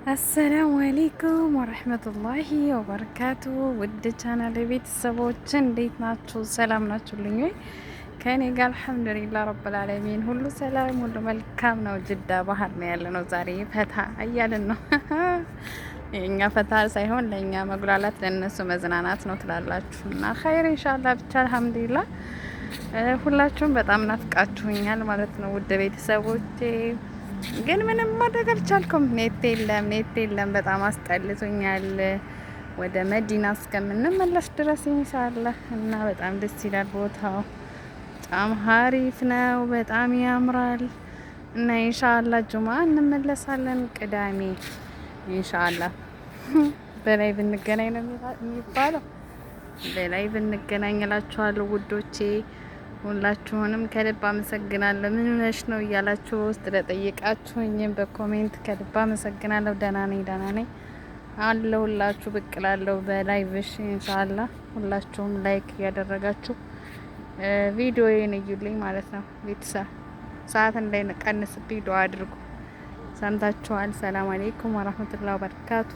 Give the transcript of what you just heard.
አሰላሙ አሌይኩም ወረህመቱላሂ ወበረካቱ። ውድ ቻናል ቤተሰቦች እንዴት ናችሁ? ሰላም ናችሁልኝ ወይ? ከእኔ ጋር አልሐምዱሊላህ ረብል ዓለሚን ሁሉ ሰላም፣ ሁሉ መልካም ነው። ጅዳ ባህር ነው ያለ ነው። ዛሬ ፈታ እያልን ነው። የእኛ ፈታ ሳይሆን ለእኛ መጉላላት ለእነሱ መዝናናት ነው ትላላችሁ እና ኸይር ኢንሻአላህ። ብቻ አልሐምዱሊላህ ሁላችሁም በጣም ናፍቃችሁኛል ማለት ነው ውድ ቤተሰቦቼ። ግን ምንም ማድረግ አልቻልኩም። ኔት የለም። በጣም አስጠልቶኛል። ወደ መዲና እስከምንመለስ ድረስ ኢንሻአላህ እና በጣም ደስ ይላል ቦታው። በጣም ሀሪፍ ነው። በጣም ያምራል እና ኢንሻአላህ ጁማ እንመለሳለን። ቅዳሜ ኢንሻአላህ በላይ ብንገናኝ ነው የሚባለው። በላይ ብንገናኝ እላችኋለሁ ውዶቼ። ሁላችሁንም ከልብ አመሰግናለሁ። ምን ሆነሽ ነው እያላችሁ ውስጥ ለጠየቃችሁኝም በኮሜንት ከልብ አመሰግናለሁ። ደህና ነኝ አለሁላችሁ። ብቅ እላለሁ በላይቭሽ ኢንሻአላህ። ሁላችሁም ላይክ እያደረጋችሁ ቪዲዮዬን እዩልኝ ማለት ነው። ቤተሰብ ሰዓት እንዳይቀንስብኝ ዱአ አድርጉ። ሰምታችኋል። ሰላም አለይኩም ወራህመቱላሂ ወበረካቱ።